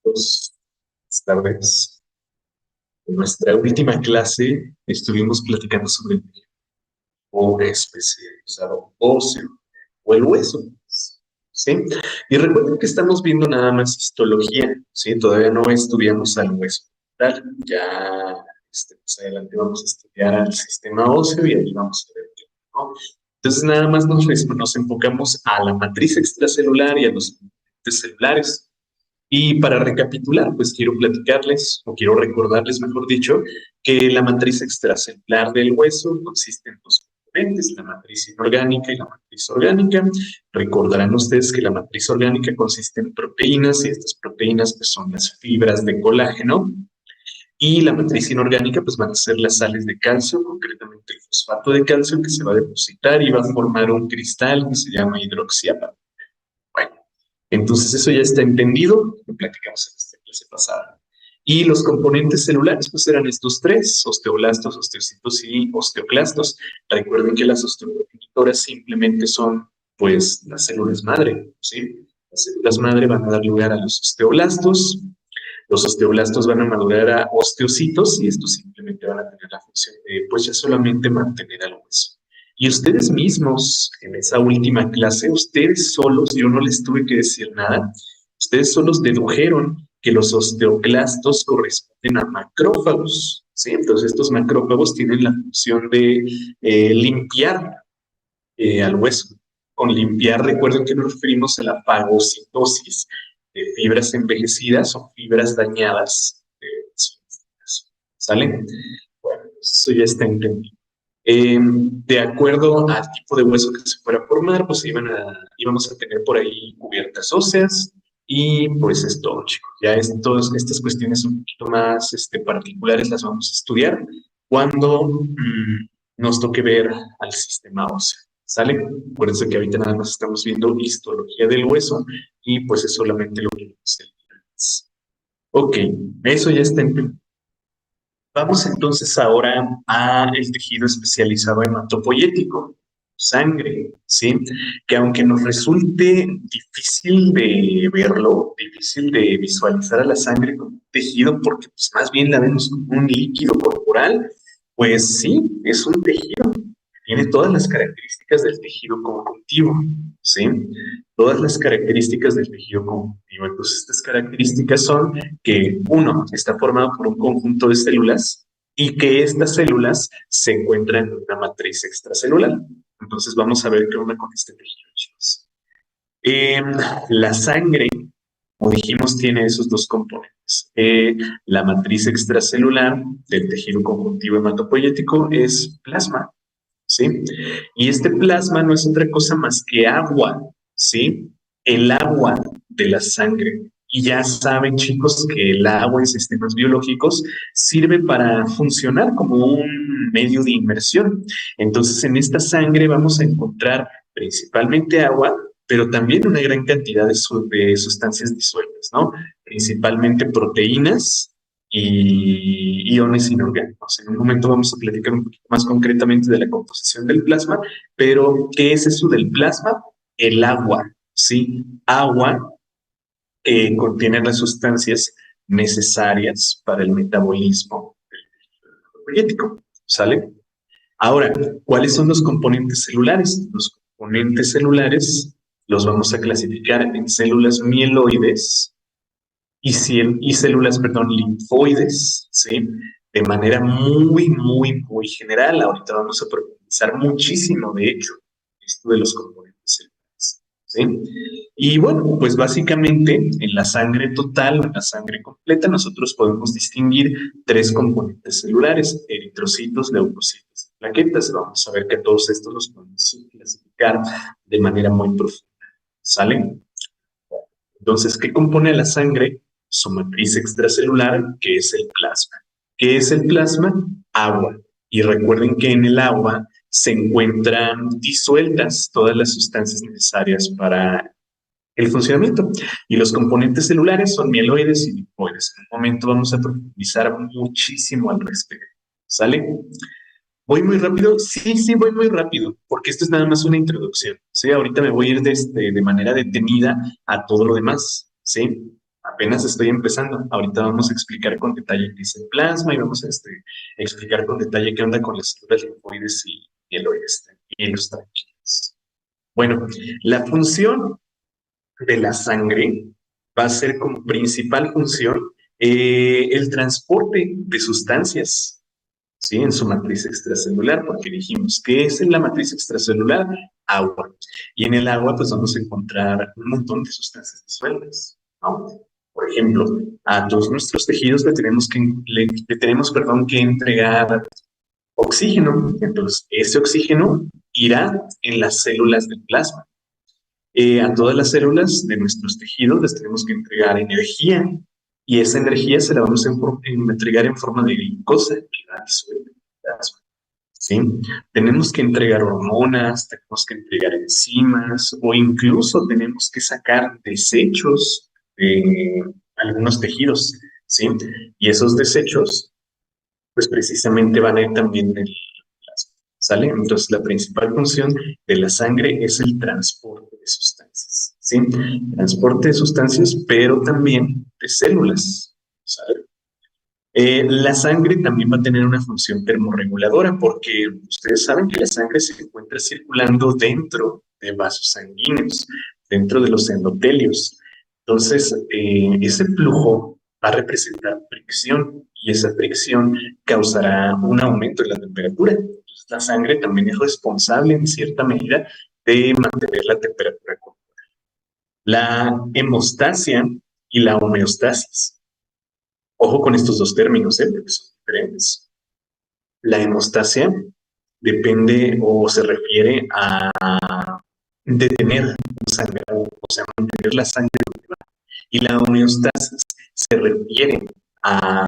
Buenas tardes. En nuestra última clase estuvimos platicando sobre el tejido especializado óseo o el hueso, ¿sí? Y recuerden que estamos viendo nada más histología, ¿sí? Todavía no estudiamos al hueso como tal. Ya más adelante vamos a estudiar al sistema óseo y ahí vamos a ver qué, ¿no? Entonces nada más nos enfocamos a la matriz extracelular y a los componentes celulares. Y para recapitular, pues quiero platicarles, o quiero recordarles, mejor dicho, que la matriz extracelular del hueso consiste en dos componentes, la matriz inorgánica y la matriz orgánica. Recordarán ustedes que la matriz orgánica consiste en proteínas, y estas proteínas pues, son las fibras de colágeno, y la matriz inorgánica pues van a ser las sales de calcio, concretamente el fosfato de calcio que se va a depositar y va a formar un cristal que se llama hidroxiapatita. Bueno, entonces eso ya está entendido, lo platicamos en esta clase pasada. Y los componentes celulares, pues eran estos tres, osteoblastos, osteocitos y osteoclastos. Recuerden que las osteoprogenitoras simplemente son, pues, las células madre, ¿sí? Las células madre van a dar lugar a los osteoblastos van a madurar a osteocitos y estos simplemente van a tener la función de, pues, ya solamente mantener al hueso. Y ustedes mismos, en esa última clase, ustedes solos, yo no les tuve que decir nada, ustedes solos dedujeron que los osteoclastos corresponden a macrófagos, ¿sí? Entonces estos macrófagos tienen la función de limpiar al hueso. Con limpiar, recuerden que nos referimos a la fagocitosis de fibras envejecidas o fibras dañadas. ¿Sale? Bueno, eso ya está entendido. De acuerdo al tipo de hueso que se fuera a formar, pues íbamos a tener por ahí cubiertas óseas y pues es todo, chicos. Ya estas cuestiones un poquito más particulares las vamos a estudiar cuando nos toque ver al sistema óseo. ¿Sale? Acuérdense que ahorita nada más estamos viendo histología del hueso y pues es solamente lo que vemos el día. Ok, eso ya está entendido. Vamos entonces ahora a el tejido especializado hematopoyético, sangre, ¿sí? Que aunque nos resulte difícil de verlo, difícil de visualizar a la sangre como un tejido, porque pues, más bien la vemos como un líquido corporal, pues sí, es un tejido. Tiene todas las características del tejido conjuntivo, ¿sí? Todas las características del tejido conjuntivo. Entonces, estas características son que, uno, está formado por un conjunto de células y que estas células se encuentran en una matriz extracelular. Entonces, vamos a ver qué onda con este tejido, chicos. Eh, la sangre, como dijimos, tiene esos dos componentes. La matriz extracelular del tejido conjuntivo hematopoyético es plasma, ¿sí? Y este plasma no es otra cosa más que agua, ¿sí? El agua de la sangre. Y ya saben, chicos, que el agua en sistemas biológicos sirve para funcionar como un medio de inmersión. Entonces, en esta sangre vamos a encontrar principalmente agua, pero también una gran cantidad de sustancias disueltas, ¿no? Principalmente proteínas, y iones inorgánicos. En un momento vamos a platicar un poquito más concretamente de la composición del plasma, pero ¿qué es eso del plasma? El agua, ¿sí? Agua que contiene las sustancias necesarias para el metabolismo energético, ¿sale? Ahora, ¿cuáles son los componentes celulares? Los componentes celulares los vamos a clasificar en células mieloides, y células, perdón, linfoides, ¿sí? De manera muy general. Ahorita vamos a profundizar muchísimo, de hecho, esto de los componentes celulares, ¿sí? Y bueno, pues básicamente en la sangre total, en la sangre completa, nosotros podemos distinguir tres componentes celulares: eritrocitos, leucocitos y plaquetas. Vamos a ver que todos estos los podemos clasificar de manera muy profunda, ¿sale? Entonces, ¿qué compone la sangre? Su matriz extracelular, que es el plasma. ¿Qué es el plasma? Agua. Y recuerden que en el agua se encuentran disueltas todas las sustancias necesarias para el funcionamiento. Y los componentes celulares son mieloides y linfoides. En un momento vamos a profundizar muchísimo al respecto. ¿Sale? ¿Voy muy rápido? Sí, sí, voy muy rápido, porque esto es nada más una introducción, ¿sí? Ahorita me voy a ir de manera detenida a todo lo demás, ¿sí? apenas estoy empezando. Ahorita vamos a explicar con detalle qué es el plasma y vamos a explicar con detalle qué onda con las células linfoides y los tranquilos. Bueno, la función de la sangre va a ser como principal función el transporte de sustancias, ¿sí? En su matriz extracelular, porque dijimos, ¿qué es en la matriz extracelular? Agua. Y en el agua, pues vamos a encontrar un montón de sustancias disueltas, ¿no? Por ejemplo, a todos nuestros tejidos le tenemos, perdón, que entregar oxígeno. Entonces, ese oxígeno irá en las células del plasma. A todas las células de nuestros tejidos les tenemos que entregar energía y esa energía se la vamos a entregar en forma de glucosa que va disuelta en el plasma. ¿Sí? Tenemos que entregar hormonas, tenemos que entregar enzimas o incluso tenemos que sacar desechos de algunos tejidos, ¿sí? Y esos desechos, pues precisamente van a ir también en el plasma, ¿sale? Entonces la principal función de la sangre es el transporte de sustancias, ¿sí? Transporte de sustancias, pero también de células, ¿sale? La sangre también va a tener una función termorreguladora porque ustedes saben que la sangre se encuentra circulando dentro de vasos sanguíneos, dentro de los endotelios. Entonces, ese flujo va a representar fricción y esa fricción causará un aumento en la temperatura. Entonces, la sangre también es responsable en cierta medida de mantener la temperatura corporal. La hemostasia y la homeostasis. Ojo con estos dos términos, porque son diferentes. La hemostasia depende o se refiere a detener un sangrado, o sea, mantener la sangre donde va. Y la homeostasis se refiere a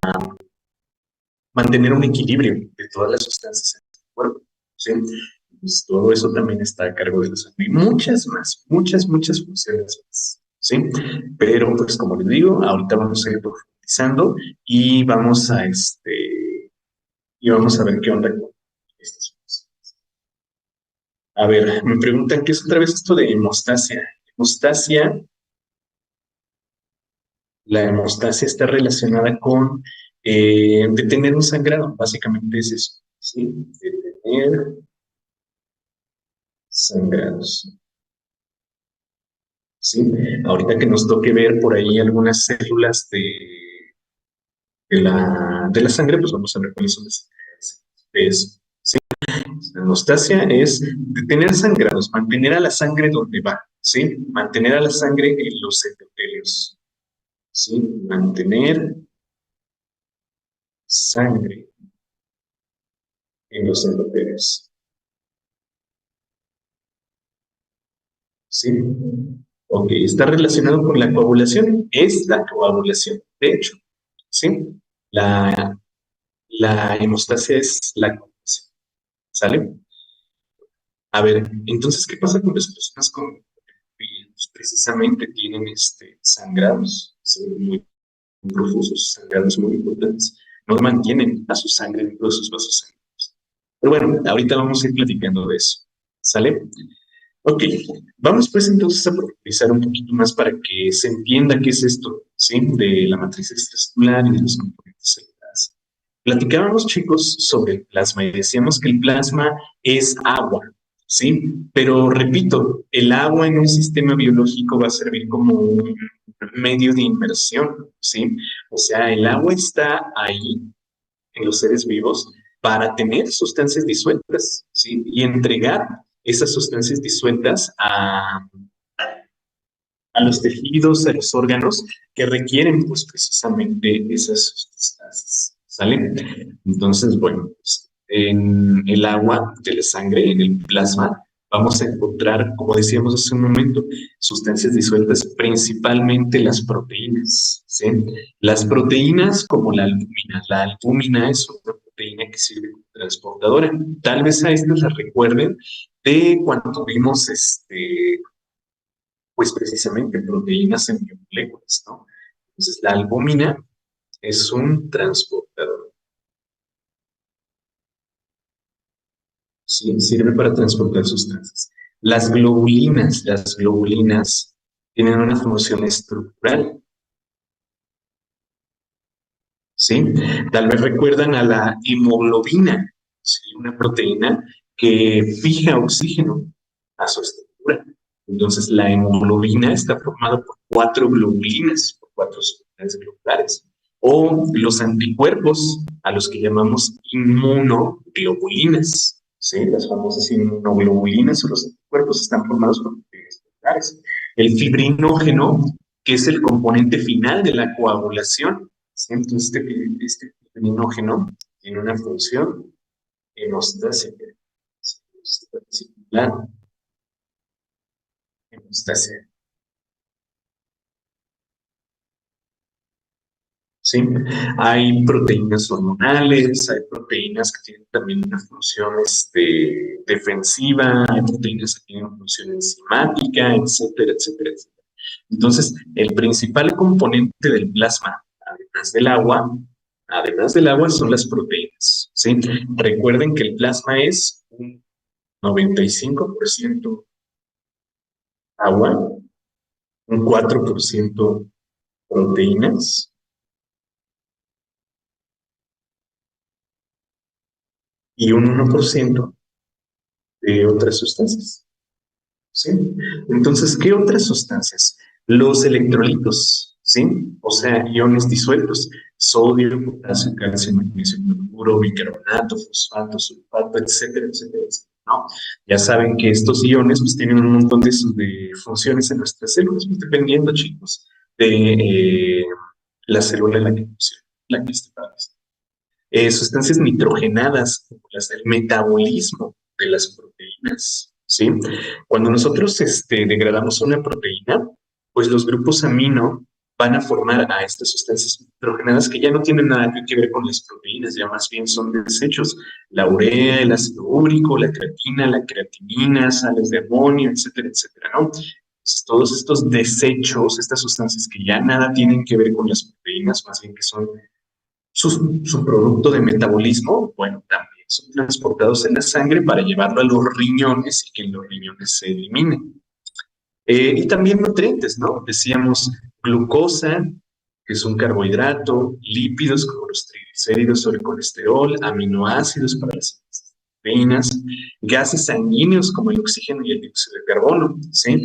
mantener un equilibrio de todas las sustancias en el cuerpo, ¿sí? Pues todo eso también está a cargo de la sangre. Y muchas más, muchas funciones más, ¿sí? Pero, pues, como les digo, ahorita vamos a ir profundizando y vamos a ver qué onda con estas cosas. A ver, me preguntan qué es otra vez esto de hemostasia. Hemostasia, la hemostasia está relacionada con detener un sangrado, básicamente es eso, ¿sí? Detener sangrados, ¿sí? Ahorita que nos toque ver por ahí algunas células de la sangre, pues vamos a ver cuáles son las encargadas de eso. La hemostasia es detener sangrados, mantener a la sangre donde va, ¿sí? Mantener a la sangre en los endotelios, ¿sí? Mantener sangre en los endotelios, ¿sí? Ok, está relacionado con la coagulación, es la coagulación, de hecho, ¿sí? La, la hemostasia es la coagulación, ¿sale? A ver, entonces, ¿qué pasa con las personas con pues, precisamente tienen sangrados, ¿sí? Muy profusos, sangrados muy importantes, no mantienen a su sangre dentro de sus vasos sanguíneos. Pero bueno, ahorita vamos a ir platicando de eso, ¿sale? Ok, vamos pues entonces a profundizar un poquito más para que se entienda qué es esto, ¿sí? De la matriz extracelular y de los componentes celulares. Platicábamos, chicos, sobre el plasma y decíamos que el plasma es agua, ¿sí? Pero repito, el agua en un sistema biológico va a servir como un medio de inmersión, ¿sí? O sea, el agua está ahí en los seres vivos para tener sustancias disueltas, ¿sí? Y entregar esas sustancias disueltas a los tejidos, a los órganos que requieren, pues, precisamente esas sustancias, ¿sale? Entonces, bueno, pues, en el agua de la sangre, en el plasma, vamos a encontrar, como decíamos hace un momento, sustancias disueltas, principalmente las proteínas, ¿sí? Las proteínas como la albúmina. La albúmina es una proteína que sirve como transportadora. Tal vez a estas las recuerden de cuando vimos pues precisamente proteínas en biomoléculas, ¿no? Entonces, la albúmina es un transportador. Sí, sirve para transportar sustancias. Las globulinas tienen una función estructural. ¿sí? Tal vez recuerdan a la hemoglobina, ¿sí? Una proteína que fija oxígeno a su estructura. Entonces, la hemoglobina está formada por cuatro globulinas, por cuatro unidades globulares. O los anticuerpos, a los que llamamos inmunoglobulinas, ¿sí? Las famosas inmunoglobulinas o los anticuerpos están formados por proteínas globulares. El fibrinógeno, que es el componente final de la coagulación, ¿sí? Entonces, este fibrinógeno tiene una función hemostásica, particular, hemostasia. ¿Sí? Hay proteínas hormonales, hay proteínas que tienen también una función defensiva, hay proteínas que tienen una función enzimática, etcétera, etcétera, etcétera. Entonces, el principal componente del plasma, además del agua, son las proteínas. ¿Sí? Recuerden que el plasma es un 95% agua, un 4% proteínas y un 1% de otras sustancias. ¿Sí? Entonces, ¿qué otras sustancias? Los electrolitos, ¿sí? O sea, iones disueltos, sodio, potasio, calcio, magnesio, cloruro, bicarbonato, fosfato, sulfato, etcétera, etcétera, etcétera, ¿no? Ya saben que estos iones pues tienen un montón de funciones en nuestras células, pues, dependiendo, chicos, de la célula en la que esté sustancias nitrogenadas, como las del metabolismo de las proteínas, ¿sí? Cuando nosotros degradamos una proteína, pues los grupos amino van a formar a estas sustancias nitrogenadas que ya no tienen nada que ver con las proteínas, ya más bien son desechos. La urea, el ácido úrico, la creatina, la creatinina, sales de amonio, etcétera, etcétera, ¿no? Entonces, todos estos desechos, estas sustancias que ya nada tienen que ver con las proteínas, más bien que son su producto de metabolismo, bueno, también son transportados en la sangre para llevarlo a los riñones y que en los riñones se eliminen. Y también nutrientes, ¿no? Decíamos glucosa, que es un carbohidrato, lípidos como los triglicéridos o el colesterol, aminoácidos para las proteínas, gases sanguíneos como el oxígeno y el dióxido de carbono, ¿sí?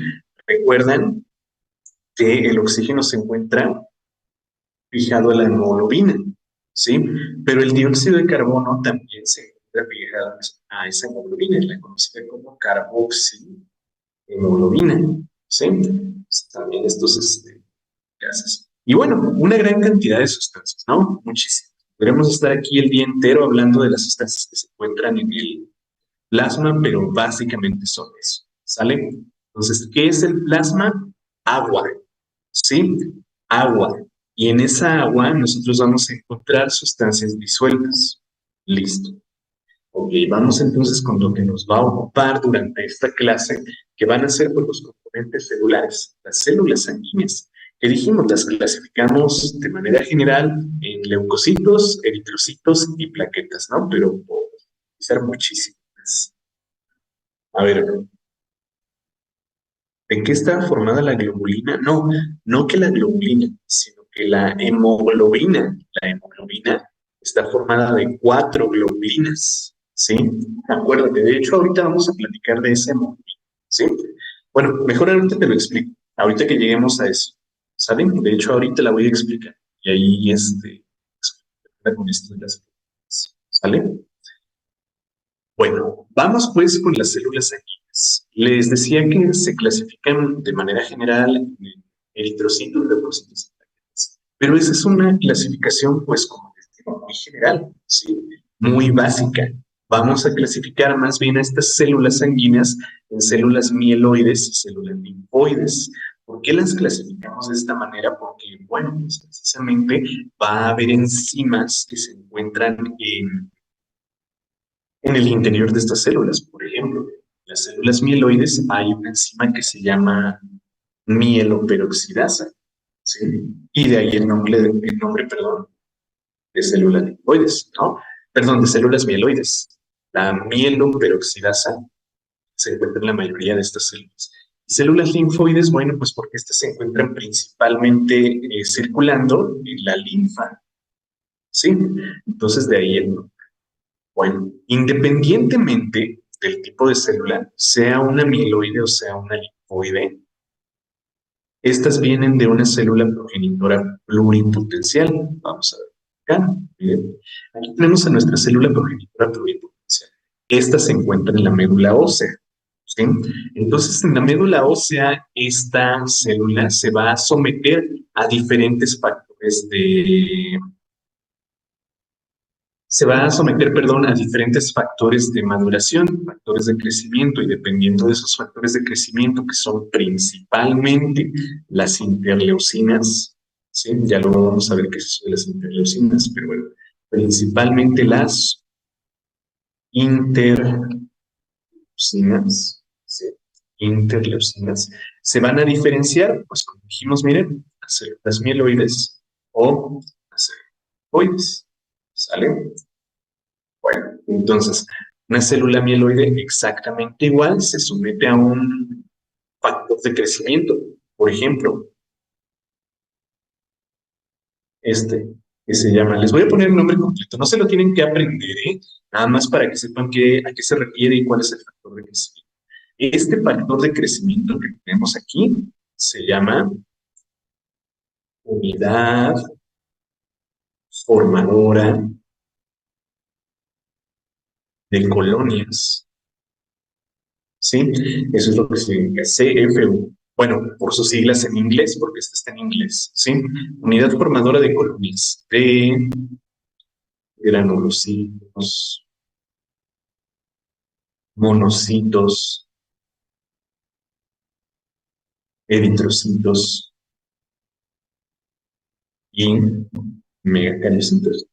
Recuerdan que el oxígeno se encuentra fijado a la hemoglobina, ¿sí? Pero el dióxido de carbono también se encuentra fijado a esa hemoglobina, la conocida como carboxihemoglobina, ¿sí? Pues también estos gases. Y bueno, una gran cantidad de sustancias, ¿no? Muchísimas. Podríamos estar aquí el día entero hablando de las sustancias que se encuentran en el plasma, pero básicamente son eso, ¿sale? Entonces, ¿qué es el plasma? Agua, ¿sí? Agua. Y en esa agua nosotros vamos a encontrar sustancias disueltas. Listo. Ok, vamos entonces con lo que nos va a ocupar durante esta clase, que van a ser pues, los componentes celulares, las células sanguíneas, que dijimos, las clasificamos de manera general en leucocitos, eritrocitos y plaquetas, ¿no? Pero puedo utilizar muchísimas. A ver, ¿de qué está formada la globulina? No, no que la globulina, sino que la hemoglobina está formada de cuatro globulinas, ¿sí? Acuérdate, de hecho ahorita vamos a platicar de esa hemoglobina, ¿sí? Bueno, mejor ahorita te lo explico, ahorita que lleguemos a eso, ¿saben? De hecho ahorita la voy a explicar y ahí con esto de las globulares, ¿sale? Bueno, vamos pues con las células sanguíneas. Les decía que se clasifican de manera general en eritrocitos, leucocitos y plaquetas. Pero esa es una clasificación, pues, como les digo, muy general, ¿sí? Muy básica. Vamos a clasificar más bien a estas células sanguíneas en células mieloides y células linfoides. ¿Por qué las clasificamos de esta manera? Porque, bueno, pues precisamente va a haber enzimas que se encuentran en el interior de estas células. Por ejemplo, las células mieloides hay una enzima que se llama mieloperoxidasa, ¿sí? Y de ahí perdón, de células linfoides, ¿no? Perdón, de células mieloides. La mieloperoxidasa se encuentra en la mayoría de estas células. Y células linfoides, bueno, pues porque estas se encuentran principalmente circulando en la linfa, ¿sí? Entonces de ahí el nombre. Bueno, independientemente del tipo de célula, sea una mieloide o sea una linfoide, estas vienen de una célula progenitora pluripotencial. Vamos a ver acá. Miren. Aquí tenemos a nuestra célula progenitora pluripotencial. Esta se encuentra en la médula ósea. ¿Sí? Entonces, en la médula ósea, esta célula se va a someter a diferentes factores de se va a someter, perdón, a diferentes factores de maduración, factores de crecimiento, y dependiendo de esos factores de crecimiento, que son principalmente las interleucinas, ¿sí? Ya luego vamos a ver qué es eso de las interleucinas, pero bueno, principalmente las interleucinas, ¿sí? Interleucinas, se van a diferenciar, pues como dijimos, miren, las células mieloides o las células, ¿sale? Bueno, entonces, una célula mieloide exactamente igual se somete a un factor de crecimiento. Por ejemplo, este, que se llama, les voy a poner el nombre completo, no se lo tienen que aprender, ¿eh? Nada más para que sepan a qué se refiere y cuál es el factor de crecimiento. Este factor de crecimiento que tenemos aquí se llama unidad formadora de colonias. ¿Sí? Eso es lo que significa CFU. Bueno, por sus siglas en inglés, porque esta está en inglés, ¿sí? Unidad formadora de colonias de granulocitos, monocitos, eritrocitos y megacariocitos.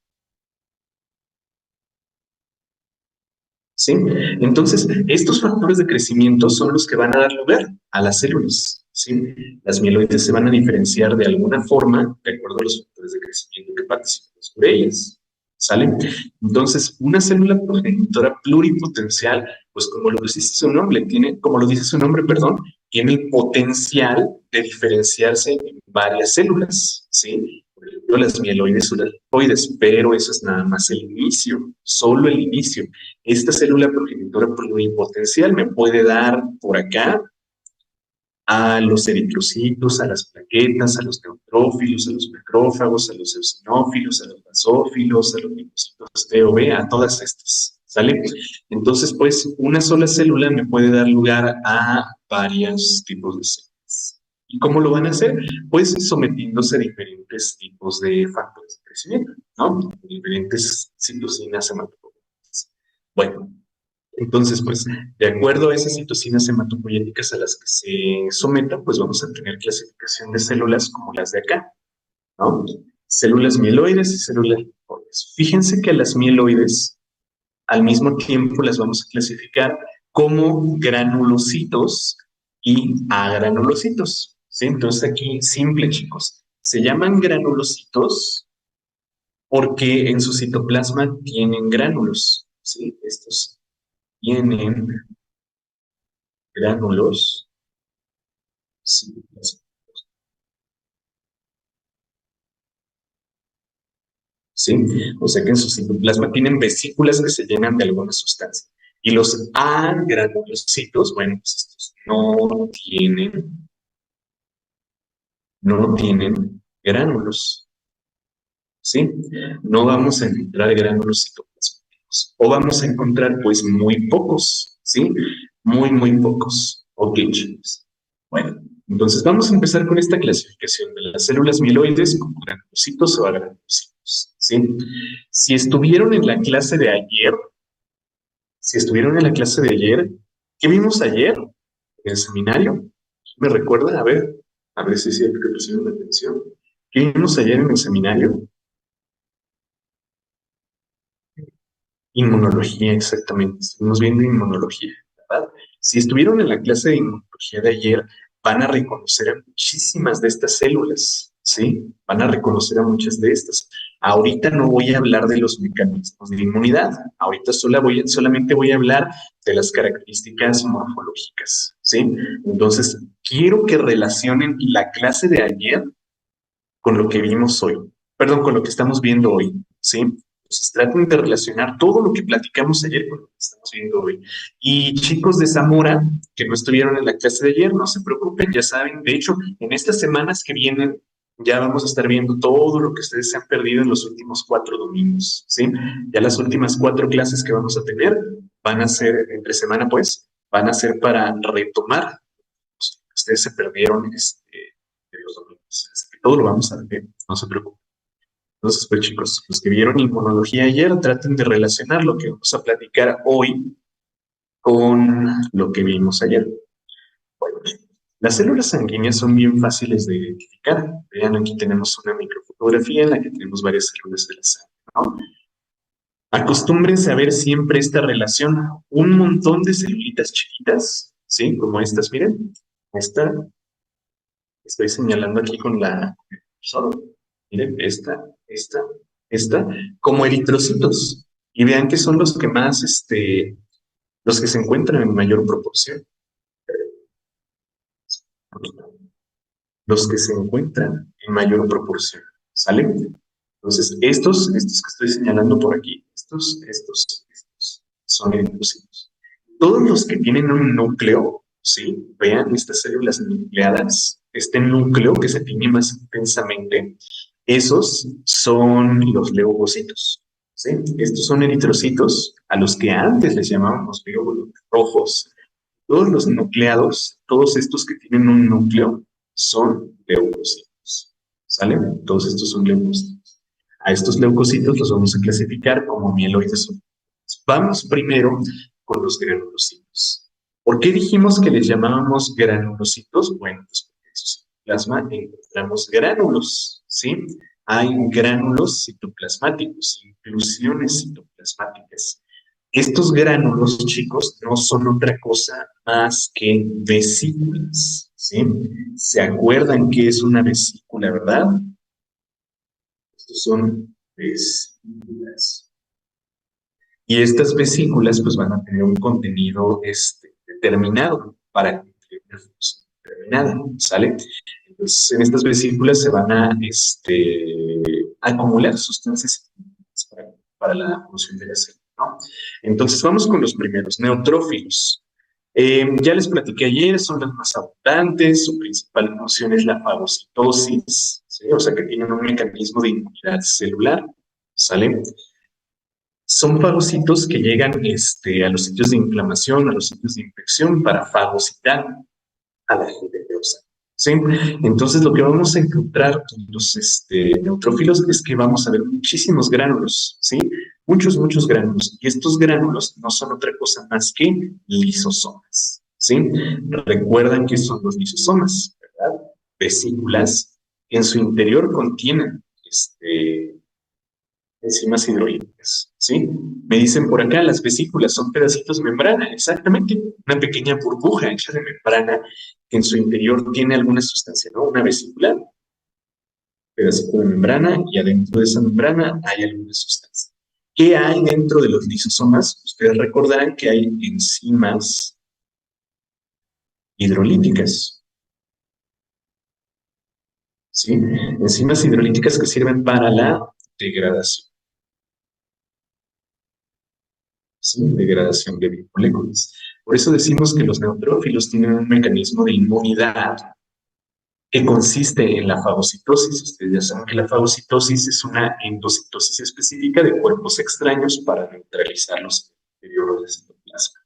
¿Sí? Entonces, estos factores de crecimiento son los que van a dar lugar a las células. ¿Sí? Las mieloides se van a diferenciar de alguna forma de acuerdo a los factores de crecimiento que participan sobre ellas. ¿Sale? Entonces, una célula progenitora pluripotencial, pues como lo dice su nombre, como lo dice su nombre, perdón, tiene el potencial de diferenciarse en varias células, ¿sí? Por ejemplo, las mieloides o las linfoides, pero eso es nada más el inicio, solo el inicio. Esta célula progenitora pluripotencial me puede dar por acá a los eritrocitos, a las plaquetas, a los neutrófilos, a los macrófagos, a los eosinófilos, a los basófilos, a los linfocitos T o B, a todas estas, ¿sale? Entonces, pues, una sola célula me puede dar lugar a varios tipos de células. ¿Y cómo lo van a hacer? Pues sometiéndose a diferentes tipos de factores de crecimiento, ¿no? Diferentes citocinas hematopoieticas. Bueno, entonces, pues, de acuerdo a esas citocinas hematopoieticas a las que se sometan, pues vamos a tener clasificación de células como las de acá, ¿no? Células mieloides y células linfoides. Fíjense que a las mieloides, al mismo tiempo, las vamos a clasificar como granulocitos y agranulocitos, ¿sí? Entonces, aquí, simple, chicos. Se llaman granulocitos porque en su citoplasma tienen gránulos, ¿sí? Estos tienen gránulos, sí, ¿sí? O sea que en su citoplasma tienen vesículas que se llenan de alguna sustancia. Y los agranulocitos, bueno, pues estos no tienen gránulos, ¿sí? No vamos a encontrar gránulos citoplasmáticos. O vamos a encontrar, pues, muy pocos, ¿sí? Muy, muy pocos. Ok, chicos. Bueno, entonces vamos a empezar con esta clasificación de las células mieloides como granulocitos o agranulocitos, ¿sí? Si estuvieron en la clase de ayer, si estuvieron en la clase de ayer, ¿qué vimos ayer en el seminario? ¿Me recuerdan? A ver si es cierto que pusieron atención. ¿Qué vimos ayer en el seminario? Inmunología, exactamente. Estuvimos viendo inmunología, ¿verdad? Si estuvieron en la clase de inmunología de ayer, van a reconocer a muchísimas de estas células, ¿sí? Van a reconocer a muchas de estas. Ahorita no voy a hablar de los mecanismos de inmunidad. Ahorita solamente voy a hablar de las características morfológicas, ¿sí? Entonces, quiero que relacionen la clase de ayer con lo que vimos hoy. Perdón, con lo que estamos viendo hoy. ¿sí? Entonces traten de relacionar todo lo que platicamos ayer con lo que estamos viendo hoy. Y chicos de Zamora, que no estuvieron en la clase de ayer, no se preocupen, ya saben, de hecho, en estas semanas que vienen ya vamos a estar viendo todo lo que ustedes se han perdido en los últimos 4 domingos, ¿sí? Ya las últimas 4 clases que vamos a tener van a ser, entre semana pues, van a ser para retomar los que ustedes se perdieron de los domingos. Así que todo lo vamos a ver, no se preocupen. Entonces, pues chicos, los que vieron inmunología ayer, traten de relacionar lo que vamos a platicar hoy con lo que vimos ayer. Bueno, las células sanguíneas son bien fáciles de identificar. Vean, aquí tenemos una microfotografía en la que tenemos varias células de la sangre, ¿no? Acostúmbrense a ver siempre esta relación, un montón de celulitas chiquitas, ¿sí? Como estas, miren. Esta, estoy señalando aquí con la cursor. Miren, esta, como eritrocitos. Y vean que son los que más, los que se encuentran en mayor proporción. Los que se encuentran en mayor proporción. ¿Sale? Entonces, estos que estoy señalando por aquí, estos son eritrocitos. Todos los que tienen un núcleo, ¿sí? Vean estas células nucleadas, este núcleo que se tiñe más intensamente, esos son los leucocitos, ¿sí? Estos son eritrocitos a los que antes les llamábamos glóbulos rojos. Todos los nucleados, todos estos que tienen un núcleo, son leucocitos, ¿sale? Todos estos son leucocitos. A estos leucocitos los vamos a clasificar como mieloides. Vamos primero con los granulocitos. ¿Por qué dijimos que les llamábamos granulocitos? Bueno, pues porque en su citoplasma encontramos gránulos, ¿sí? Hay gránulos citoplasmáticos, inclusiones citoplasmáticas. Estos gránulos, chicos, no son otra cosa más que vesículas, ¿sí? ¿Se acuerdan qué es una vesícula, verdad? Estos son vesículas. Y estas vesículas pues van a tener un contenido determinado para cumplir una función determinada, ¿sale? Entonces en estas vesículas se van a acumular sustancias para la función de la célula, ¿no? Entonces vamos con los primeros, neutrófilos. Ya les platiqué ayer, son las más abundantes, su principal función es la fagocitosis, ¿sí? O sea que tienen un mecanismo de inmunidad celular, ¿sale? Son fagocitos que llegan a los sitios de inflamación, a los sitios de infección para fagocitar a la gente enterosa. ¿Sí? Entonces lo que vamos a encontrar con los neutrófilos es que vamos a ver muchísimos gránulos, ¿sí? Muchos gránulos. Y estos gránulos no son otra cosa más que lisosomas, ¿sí? Recuerdan que son los lisosomas, ¿verdad? Vesículas que en su interior contienen enzimas hidrolíticas, ¿sí? Me dicen por acá, las vesículas son pedacitos de membrana, exactamente, una pequeña burbuja hecha de membrana que en su interior tiene alguna sustancia, ¿no? Una vesícula, pedacito de membrana, y adentro de esa membrana hay alguna sustancia. ¿Qué hay dentro de los lisosomas? Ustedes recordarán que hay enzimas hidrolíticas, ¿sí? Enzimas hidrolíticas que sirven para la degradación. ¿Sí? Degradación de biomoléculas. Por eso decimos que los neutrófilos tienen un mecanismo de inmunidad que consiste en la fagocitosis. Ustedes ya saben que la fagocitosis es una endocitosis específica de cuerpos extraños para neutralizarlos en el interior del citoplasma.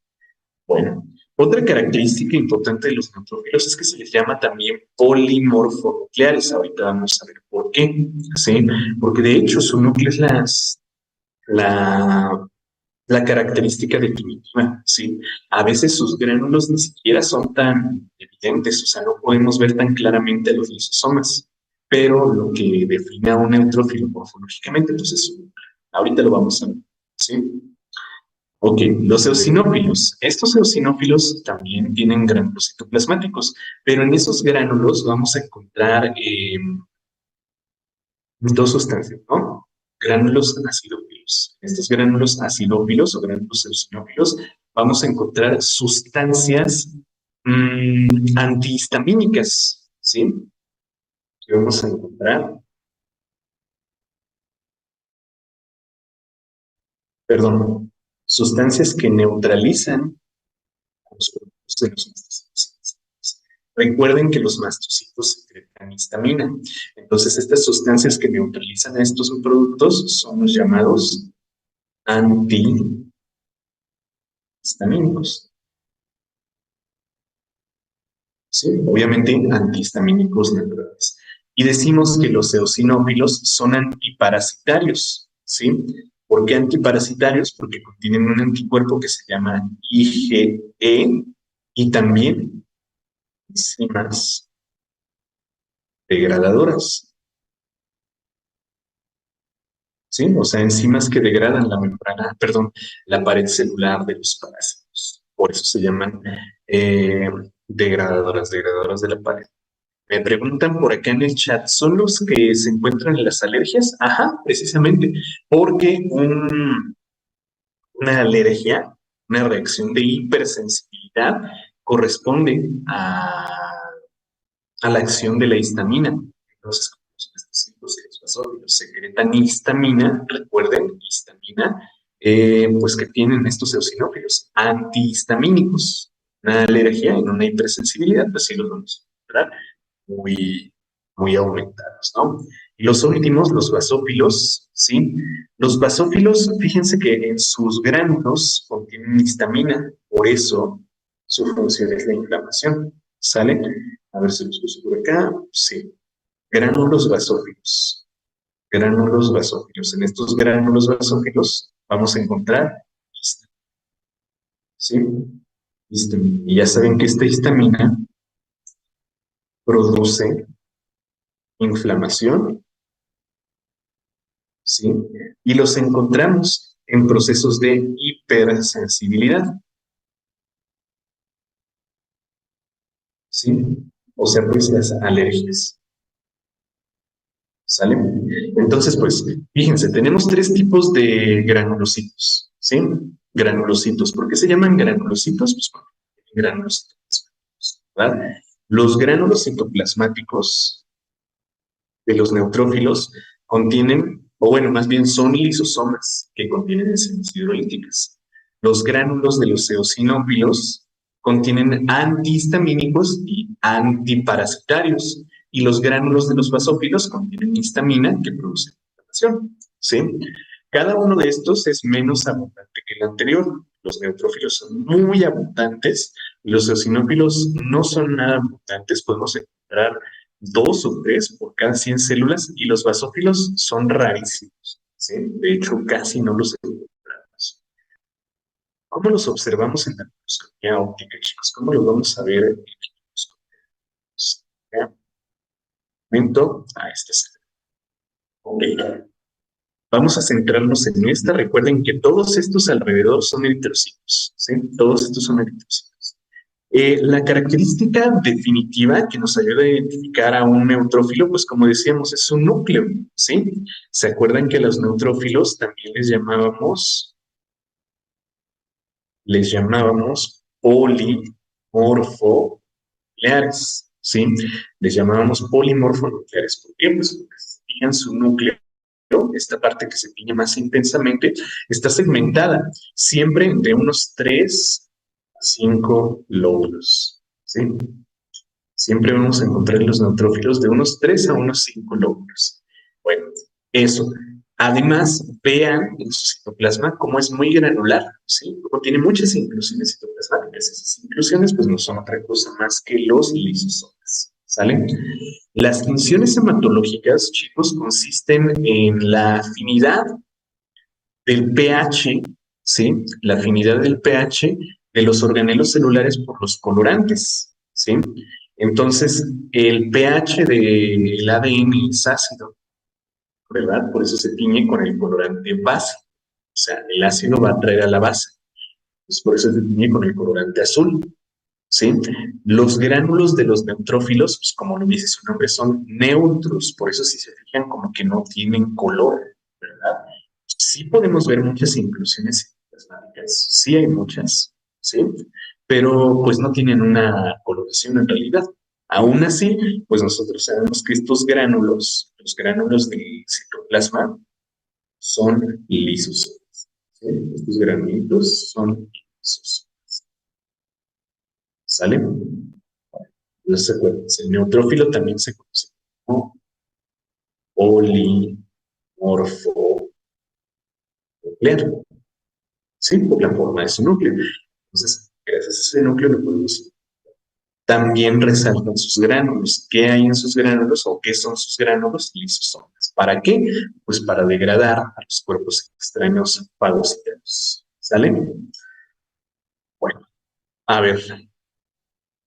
Bueno, otra característica importante de los neutrófilos es que se les llama también polimorfonucleares. Ahorita vamos a ver por qué. ¿Sí? Porque de hecho su núcleo es la la característica definitiva, ¿sí? A veces sus gránulos ni siquiera son tan evidentes, o sea, no podemos ver tan claramente los lisosomas, pero lo que define a un neutrófilo morfológicamente, pues es su núcleo. Ahorita lo vamos a ver, ¿sí? Ok, los eosinófilos. Estos eosinófilos también tienen gránulos citoplasmáticos, pero en esos gránulos vamos a encontrar dos sustancias, ¿no? Gránulos acidófilos. En estos gránulos acidófilos o gránulos eosinófilos vamos a encontrar sustancias antihistamínicas, ¿sí? Que vamos a encontrar perdón, sustancias que neutralizan los productos de los mastocitos. Recuerden que los mastocitos secretan histamina. Entonces, estas sustancias que neutralizan a estos productos son los llamados antihistamínicos. ¿Sí? Obviamente, antihistamínicos naturales. Y decimos que los eosinófilos son antiparasitarios. ¿Sí? ¿Por qué antiparasitarios? Porque contienen un anticuerpo que se llama IgE y también enzimas degradadoras. ¿Sí? O sea, enzimas que degradan la membrana, perdón, la pared celular de los parásitos. Por eso se llaman eh, degradadoras de la pared. Me preguntan por acá en el chat, ¿son los que se encuentran en las alergias? Ajá, precisamente, porque una alergia, una reacción de hipersensibilidad, corresponde a la acción de la histamina. Entonces, como los pesticidas y los basófilos secretan histamina, recuerden, histamina, pues que tienen estos eosinófilos antihistamínicos. Una alergia en una hipersensibilidad, pues sí los vamos a encontrar muy, muy aumentados, ¿no? Y los últimos, los basófilos, ¿sí? Los basófilos, fíjense que en sus gránulos contienen histamina, por eso su función es la inflamación, ¿sale? A ver si los puse por acá, sí. Gránulos basófilos, gránulos basófilos. En estos gránulos basófilos vamos a encontrar histamina, ¿sí? Histamina. Y ya saben que esta histamina produce inflamación, ¿sí? Y los encontramos en procesos de hipersensibilidad, ¿sí? O sea, pues las alergias, ¿sale? Entonces, pues, fíjense, tenemos tres tipos de granulocitos, ¿sí? Granulocitos. ¿Por qué se llaman granulocitos? Pues porque gránulos citoplasmáticos, ¿verdad? Los gránulos citoplasmáticos de los neutrófilos contienen, o bueno, más bien son lisosomas que contienen enzimas hidrolíticas. Los gránulos de los eosinófilos contienen antihistamínicos y antiparasitarios, y los gránulos de los basófilos contienen histamina que produce inflamación. ¿Sí? Cada uno de estos es menos abundante que el anterior. Los neutrófilos son muy abundantes, los eosinófilos no son nada abundantes, podemos encontrar 2 o 3 por cada 100 células y los basófilos son rarísimos, ¿sí? De hecho, casi no los encontramos. ¿Cómo los observamos en la microscopía óptica, chicos? ¿Cómo los vamos a ver en la microscopía? Momento, este es el. Ok. Vamos a centrarnos en esta. Recuerden que todos estos alrededor son eritrocitos, ¿sí? Todos estos son eritrocitos. La característica definitiva que nos ayuda a identificar a un neutrófilo, pues como decíamos, es su núcleo, ¿sí? ¿Se acuerdan que a los neutrófilos también les llamábamos polimorfonucleares, ¿sí? Les llamábamos polimorfonucleares. ¿Por qué? Pues porque se fijan su núcleo, esta parte que se tiñe más intensamente, está segmentada siempre entre unos 3 a 5 lóbulos, ¿sí? Siempre vamos a encontrar en los neutrófilos de unos 3 a unos 5 lóbulos. Bueno, eso. Además, vean en su citoplasma cómo es muy granular, ¿sí? Como tiene muchas inclusiones citoplasmáticas. Esas inclusiones, pues, no son otra cosa más que los lisosomas, ¿sale? Las funciones hematológicas, chicos, consisten en la afinidad del pH, ¿sí? La afinidad del pH de los organelos celulares por los colorantes, ¿sí? Entonces, el pH del ADN es ácido, ¿verdad? Por eso se tiñe con el colorante base. O sea, el ácido va a atraer a la base. Pues por eso se tiñe con el colorante azul, ¿sí? Los gránulos de los neutrófilos, pues como lo dice su nombre, son neutros. Por eso si se fijan como que no tienen color, ¿verdad? Sí podemos ver muchas inclusiones plasmáticas, sí hay muchas, ¿sí? Pero pues no tienen una coloración en realidad. Aún así, pues nosotros sabemos que estos gránulos, los gránulos del citoplasma, son lisos. ¿sí? Estos granulitos son lisosomas. ¿Sale? Entonces, acuérdense, el neutrófilo también se conoce como polimorfo nuclear, ¿sí? Por la forma de su núcleo. Entonces, gracias a ese núcleo lo podemos. También resaltan sus gránulos. ¿Qué hay en sus gránulos o qué son sus gránulos? Lisosomas. ¿Para qué? Pues para degradar a los cuerpos extraños fagocitados. ¿Sale? Bueno, a ver,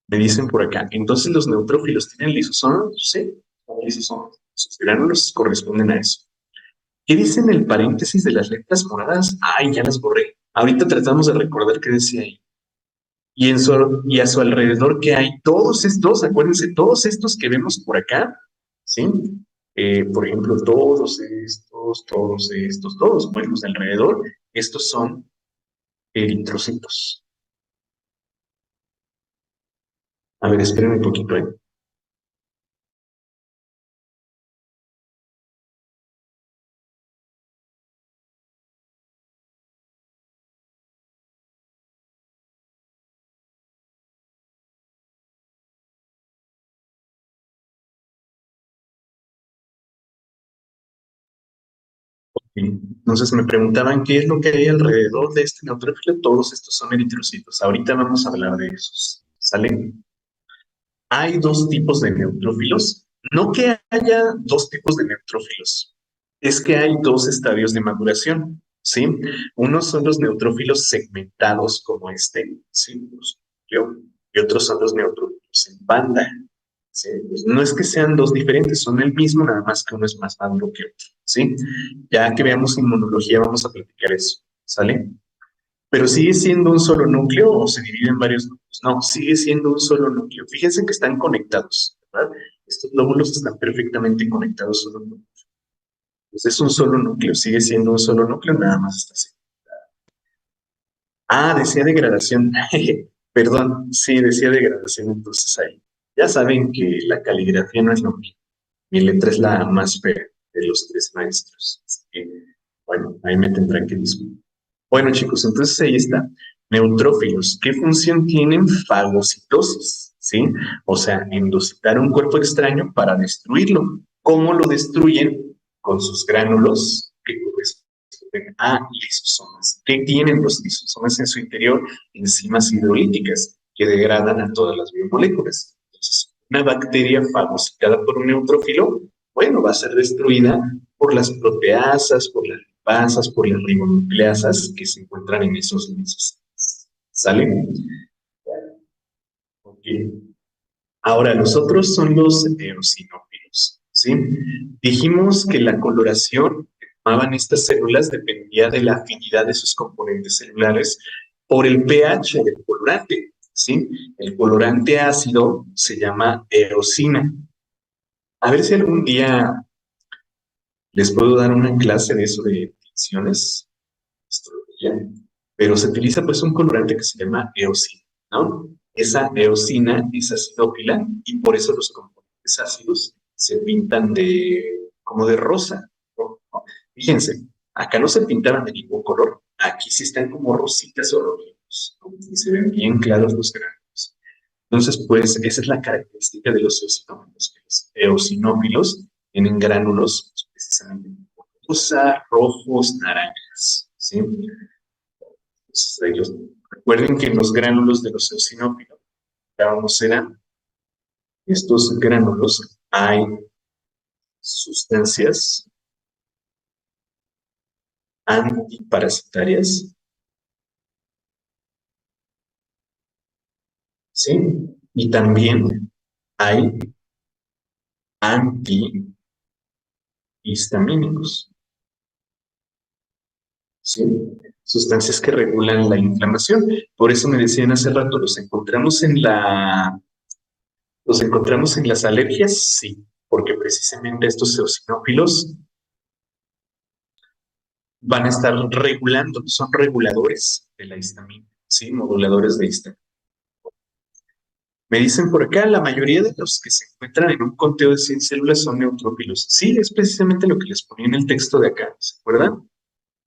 me dicen por acá. Entonces, ¿los neutrófilos tienen lisosomas? Sí, son lisosomas. Sus gránulos corresponden a eso. ¿Qué dice en el paréntesis de las letras moradas? Ay, ya las borré. Ahorita tratamos de recordar qué decía ahí. Y a su alrededor que hay todos estos, acuérdense, todos estos que vemos por acá, ¿sí? Por ejemplo, todos, pues los de alrededor, estos son eritrocitos. A ver, esperen un poquito, ¿eh? Entonces me preguntaban qué es lo que hay alrededor de este neutrófilo. Todos estos son eritrocitos. Ahorita vamos a hablar de esos. ¿Sale? Hay dos tipos de neutrófilos. No que haya dos tipos de neutrófilos, es que hay dos estadios de maduración, ¿sí? Unos son los neutrófilos segmentados como este, ¿sí? Y otros son los neutrófilos en banda, ¿sí? Pues no es que sean dos diferentes, son el mismo, nada más que uno es más maduro que otro, ¿sí? Ya que veamos inmunología, vamos a platicar eso, ¿sale? Pero sigue siendo un solo núcleo o se divide en varios núcleos. No, sigue siendo un solo núcleo. Fíjense que están conectados, ¿verdad? Estos lóbulos están perfectamente conectados uno con otro. Entonces es un solo núcleo, sigue siendo un solo núcleo, nada más está así. Ah, decía degradación. Perdón, sí, decía degradación, entonces ahí. Ya saben que la caligrafía no es lo mío. Mi letra es la más fea de los tres maestros. Así que, bueno, ahí me tendrán que disculpar. Bueno, chicos, entonces ahí está. Neutrófilos, ¿qué función tienen? Fagocitosis, ¿sí? O sea, endocitar un cuerpo extraño para destruirlo. ¿Cómo lo destruyen? Con sus gránulos que corresponden a lisosomas. ¿Qué tienen los lisosomas en su interior? Enzimas hidrolíticas que degradan a todas las biomoléculas. Entonces, una bacteria fagocitada por un neutrófilo, bueno, va a ser destruida por las proteasas, por las lipasas, por las ribonucleasas que se encuentran en esos lisosomas. ¿Sale? Ok. Ahora, los otros son los eosinófilos, ¿sí? Dijimos que la coloración que tomaban estas células dependía de la afinidad de sus componentes celulares por el pH del colorante, ¿sí? El colorante ácido se llama eosina. A ver si algún día les puedo dar una clase de eso de tinciones, astrología, pero se utiliza pues un colorante que se llama eosina, ¿no? Esa eosina es acidófila y por eso los componentes ácidos se pintan de como de rosa, ¿no? Fíjense, acá no se pintaban de ningún color, aquí sí están como rositas o rojitos, ¿no? Y se ven bien claros los granos. Entonces, pues esa es la característica de los eosinófilos, que los eosinófilos tienen gránulos pues, precisamente rosa, rojos, naranjas, ¿sí? Entonces, ellos, recuerden que en los gránulos de los eosinófilos, ¿cómo serán? Estos gránulos hay sustancias antiparasitarias, ¿sí? Y también hay antihistamínicos, ¿sí? Sustancias que regulan la inflamación. Por eso me decían hace rato, los encontramos en las alergias, sí, porque precisamente estos eosinófilos van a estar regulando, son reguladores de la histamina, sí, moduladores de histamina. Me dicen por acá, la mayoría de los que se encuentran en un conteo de 100 células son neutrófilos. Sí, es precisamente lo que les ponía en el texto de acá, ¿se acuerdan?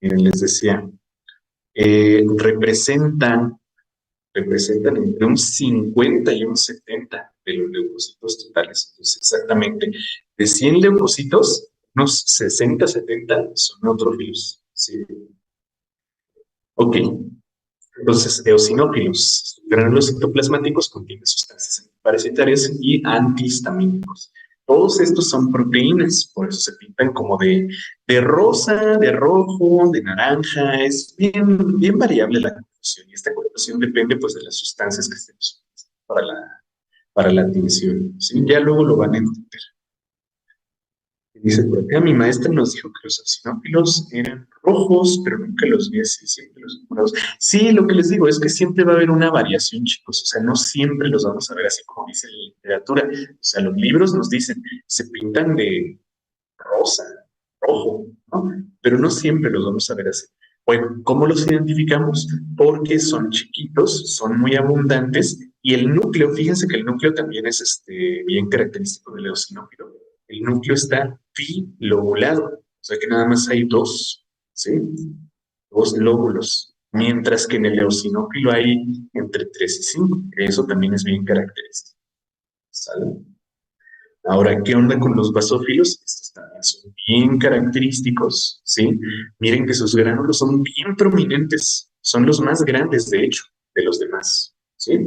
Miren, les decía, representan entre un 50 y un 70 de los leucocitos totales. Entonces, exactamente, de 100 leucocitos, unos 60, 70 son neutrófilos. ¿Sí? Ok, entonces, eosinófilos, granulos citoplasmáticos contienen sustancias parasitarias y antihistamínicos. Todos estos son proteínas, por eso se pintan como de rosa, de rojo, de naranja. Es bien, bien variable la composición y esta composición depende pues de las sustancias que estemos utilizando para la tinción. ¿Sí? Ya luego lo van a entender. Dice por acá, mi maestra nos dijo que los eosinófilos eran rojos, pero nunca los vi así, siempre los morados. Sí, lo que les digo es que siempre va a haber una variación, chicos. O sea, no siempre los vamos a ver así como dice la literatura. O sea, los libros nos dicen, se pintan de rosa, rojo, ¿no? Pero no siempre los vamos a ver así. Bueno, ¿cómo los identificamos? Porque son chiquitos, son muy abundantes y el núcleo, fíjense que el núcleo también es bien característico del eosinófilo. El núcleo está bilobulado, o sea que nada más hay dos, ¿sí? Dos lóbulos, mientras que en el eosinófilo hay entre 3 y 5. Eso también es bien característico. ¿Sale? Ahora, ¿qué onda con los basófilos? Estos también son bien característicos, ¿sí? Miren que sus gránulos son bien prominentes, son los más grandes, de hecho, de los demás, ¿sí?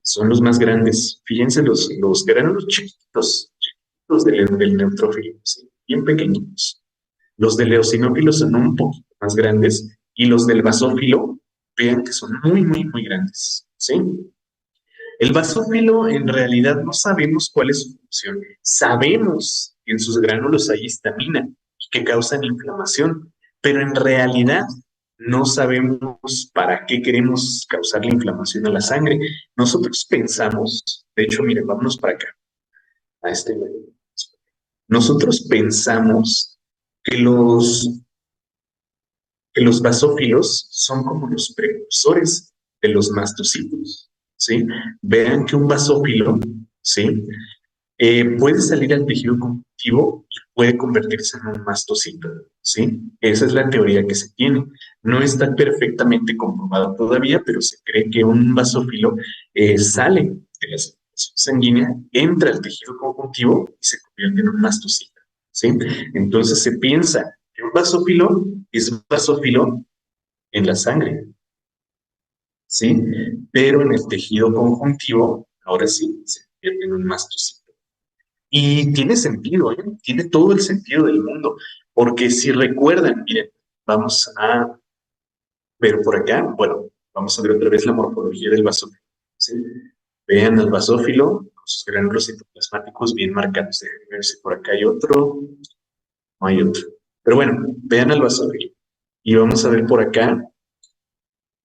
Son los más grandes. Fíjense los gránulos chiquitos, chiquitos del neutrófilo, ¿sí? Bien pequeñitos. Los del eosinófilo son un poquito más grandes y los del basófilo, vean que son muy, muy, muy grandes, ¿sí? El basófilo en realidad no sabemos cuál es su función. Sabemos que en sus gránulos hay histamina y que causan inflamación, pero en realidad no sabemos para qué queremos causar la inflamación a la sangre. Nosotros pensamos, de hecho, miren, vámonos para acá, a este. Nosotros pensamos que los basófilos son como los precursores de los mastocitos, ¿sí? Vean que un basófilo, ¿sí? Puede salir al tejido conjuntivo y puede convertirse en un mastocito, ¿sí? Esa es la teoría que se tiene. No está perfectamente comprobado todavía, pero se cree que un basófilo sale de la circulación sanguínea, entra al tejido conjuntivo y se convierte en un mastocito, ¿sí? Entonces se piensa que un basófilo es basófilo en la sangre, ¿sí? Pero en el tejido conjuntivo, ahora sí, se convierte en un mastocito. Y tiene sentido, ¿eh? Tiene todo el sentido del mundo, porque si recuerdan, miren, vamos a ver por acá, bueno, vamos a ver otra vez la morfología del basófilo, ¿sí? Vean al basófilo con sus gránulos citoplasmáticos bien marcados. Déjenme ver si por acá hay otro, no hay otro. Pero bueno, vean al basófilo. Y vamos a ver por acá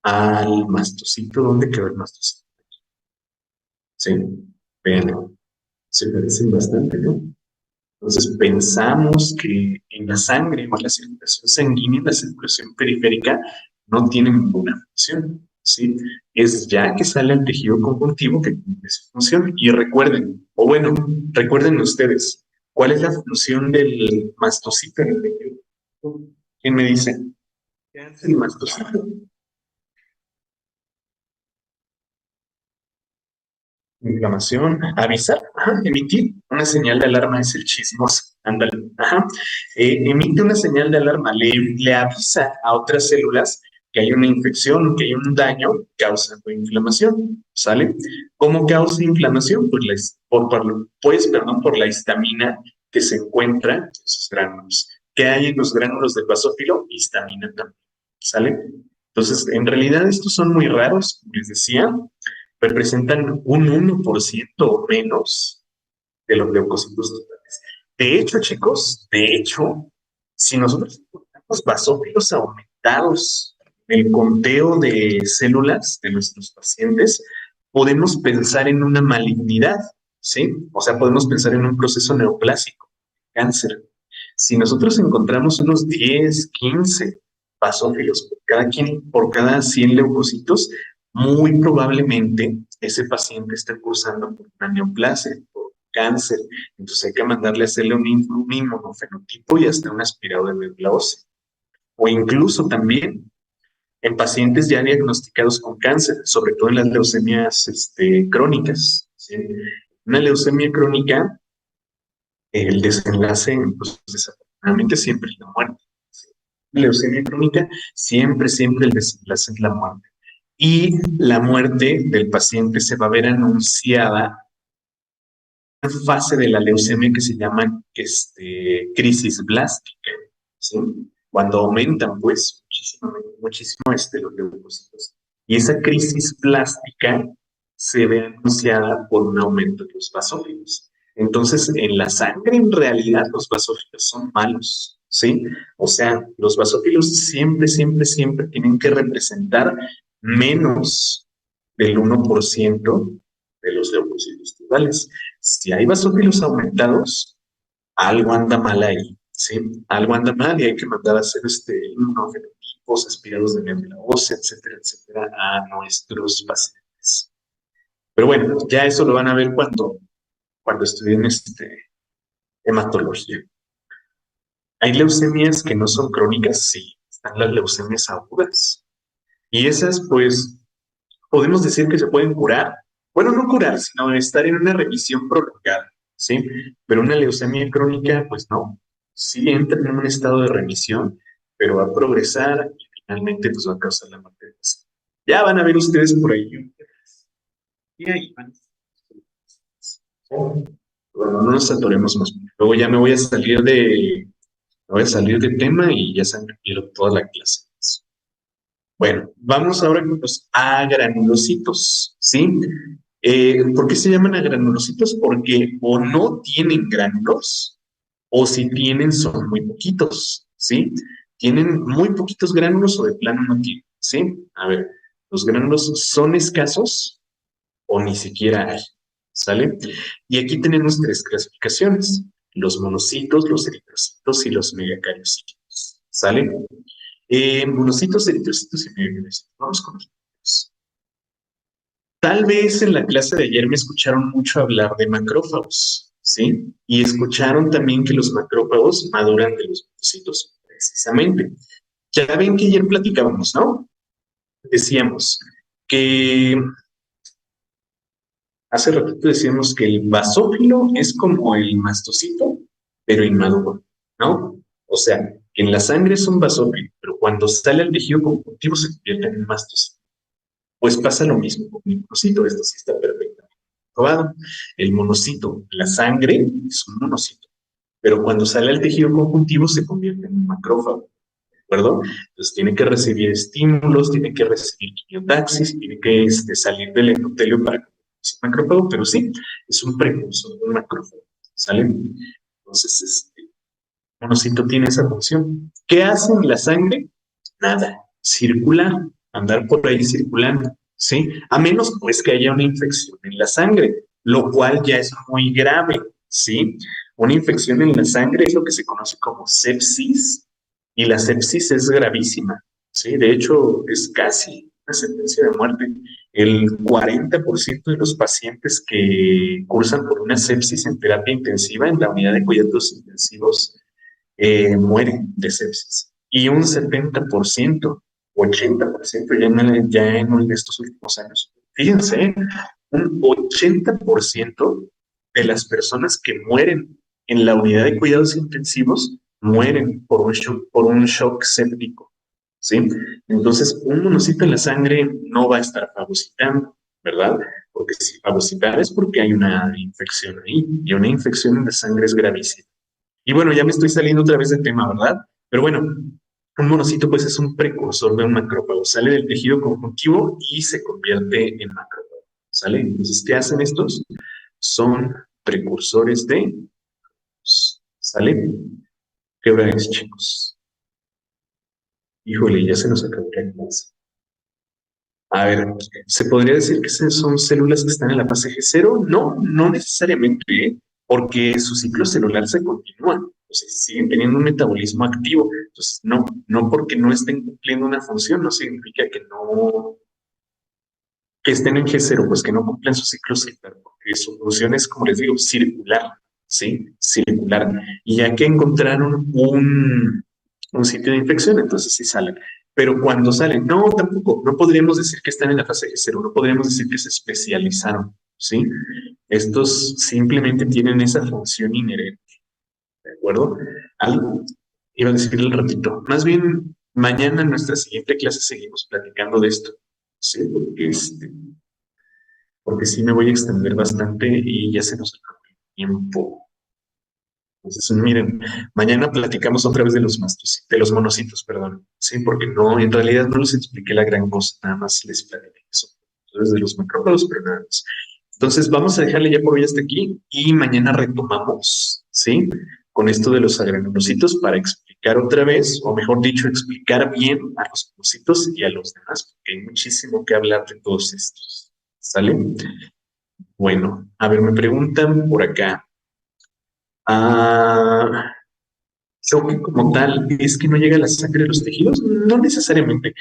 al mastocito. ¿Dónde quedó el mastocito? Sí, vean, se parecen bastante, ¿no? Entonces pensamos que en la sangre o en la circulación sanguínea, en la circulación periférica, no tiene ninguna función, ¿sí? Es ya que sale al tejido conjuntivo que cumple su función. Y recuerden, o bueno, recuerden ustedes, ¿cuál es la función del mastocito en el tejido? ¿Quién me dice? ¿Qué hace el mastocito? Inflamación, avisar, ajá, emitir una señal de alarma es el chismoso, ándale, ajá. Emite una señal de alarma, le avisa a otras células que hay una infección, que hay un daño causando inflamación, ¿sale? ¿Cómo causa inflamación? Por la histamina que se encuentra en esos gránulos. ¿Qué hay en los gránulos del basófilo? Histamina también, ¿sale? Entonces, en realidad estos son muy raros, como les decía, representan un 1% o menos de los leucocitos totales. De hecho, chicos, de hecho, si nosotros encontramos basófilos aumentados en el conteo de células de nuestros pacientes, podemos pensar en una malignidad, ¿sí? O sea, podemos pensar en un proceso neoplásico, cáncer. Si nosotros encontramos unos 10, 15 basófilos por cada 100 leucocitos, muy probablemente ese paciente esté cursando por una neoplasia, por cáncer. Entonces hay que mandarle a hacerle un inmunofenotipo y hasta un aspirado de médula ósea. O incluso también en pacientes ya diagnosticados con cáncer, sobre todo en las leucemias crónicas. ¿Sí? Una leucemia crónica, el desenlace, pues desafortunadamente siempre es la muerte. ¿Sí? Una leucemia crónica, siempre el desenlace es la muerte. Y la muerte del paciente se va a ver anunciada en una fase de la leucemia que se llama crisis blástica. ¿Sí? Cuando aumentan, pues, muchísimo los leucocitos. Y esa crisis plástica se ve anunciada por un aumento de los basófilos. Entonces, en la sangre, en realidad, los basófilos son malos, ¿sí? O sea, los basófilos siempre tienen que representar menos del 1% de los leucocitos totales. Si hay basófilos aumentados, algo anda mal ahí, ¿sí? Algo anda mal y hay que mandar a hacer inmunofenotipos, aspirados de médula ósea, etcétera, a nuestros pacientes. Pero bueno, ya eso lo van a ver cuando estudien hematología. Hay leucemias que no son crónicas, sí, están las leucemias agudas. Y esas, pues, podemos decir que se pueden curar. Bueno, no curar, sino estar en una remisión prolongada, ¿sí? Pero una leucemia crónica, pues no. Sí entra en un estado de remisión, pero va a progresar y finalmente pues va a causar la muerte del paciente. Ya van a ver ustedes por ahí. Y ahí van. Bueno, no nos atoremos más. Luego ya me voy a salir de tema y ya se me pierdo toda la clase. Bueno, vamos ahora con los agranulocitos, ¿sí? ¿Por qué se llaman agranulocitos? Porque o no tienen gránulos, o si tienen son muy poquitos, ¿sí? Tienen muy poquitos gránulos o de plano no tienen, ¿sí? A ver, los gránulos son escasos o ni siquiera hay, ¿sale? Y aquí tenemos tres clasificaciones, los monocitos, los eritrocitos y los megacariocitos, ¿sale? Monocitos, eritrocitos y megacaricitos. Vamos con los monocitos. Tal vez en la clase de ayer me escucharon mucho hablar de macrófagos, ¿sí? Y escucharon también que los macrófagos maduran de los monocitos, precisamente. Ya ven que ayer platicábamos, ¿no? Decíamos que hace ratito decíamos que el basófilo es como el mastocito, pero inmaduro, ¿no? O sea, que en la sangre es un basófilo, pero cuando sale al tejido conjuntivo se convierte en un mastocito. Pues pasa lo mismo con el monocito, esto sí está perfectamente probado. El monocito, la sangre es un monocito, pero cuando sale al tejido conjuntivo se convierte en un macrófago, ¿de acuerdo? Entonces tiene que recibir estímulos, tiene que recibir quimiotaxis, tiene que salir del endotelio para que sea un macrófago, pero sí, es un precursor de un macrófago, ¿sale? Entonces, el monocito tiene esa función. ¿Qué hace en la sangre? Nada, circular, andar por ahí circulando, ¿sí? A menos pues que haya una infección en la sangre, lo cual ya es muy grave, ¿sí? Una infección en la sangre es lo que se conoce como sepsis y la sepsis es gravísima, ¿sí? De hecho, es casi una sentencia de muerte. El 40% de los pacientes que cursan por una sepsis en terapia intensiva en la unidad de cuidados intensivos mueren de sepsis. Y un 70%, 80% ya en estos últimos años. Fíjense, un 80% de las personas que mueren en la unidad de cuidados intensivos mueren por un shock séptico, ¿sí? Entonces, un monocito en la sangre no va a estar fagocitando, ¿verdad? Porque si fagocitar es porque hay una infección ahí, y una infección en la sangre es gravísima. Y bueno, ya me estoy saliendo otra vez del tema, ¿verdad? Pero bueno, un monocito pues es un precursor de un macrófago. Sale del tejido conjuntivo y se convierte en macrófago. ¿Sale? Entonces, ¿qué hacen estos? Son precursores de... ¿Sale? ¿Qué hora es, chicos? Híjole, ya se nos acabó la clase. A ver, ¿se podría decir que son células que están en la fase G0? No, no necesariamente, ¿eh? Porque su ciclo celular se continúa, o sea, siguen teniendo un metabolismo activo. Entonces, no porque no estén cumpliendo una función, no significa que estén en G0, pues que no cumplan su ciclo celular, porque su función es, como les digo, circular, ¿sí? Circular. Y ya que encontraron un sitio de infección, entonces sí salen. Pero cuando salen, no, tampoco, no podríamos decir que están en la fase G0, no podríamos decir que se especializaron, ¿sí? Estos simplemente tienen esa función inherente, ¿de acuerdo? Algo, iba a decir el ratito, más bien mañana en nuestra siguiente clase seguimos platicando de esto, ¿sí? Porque sí me voy a extender bastante y ya se nos acabó el tiempo. Entonces, miren, mañana platicamos otra vez de los de los monocitos, perdón. Sí, porque no, en realidad no les expliqué la gran cosa, nada más les platiqué eso. Entonces, de los macrópodos, pero nada más. Entonces, vamos a dejarle ya por hoy hasta aquí y mañana retomamos, ¿sí? Con esto de los granulocitos para explicar otra vez, o mejor dicho, explicar bien a los monocitos y a los demás, porque hay muchísimo que hablar de todos estos. ¿Sale? Bueno, a ver, me preguntan por acá. Ah, choque como tal es que no llega la sangre a los tejidos, no necesariamente.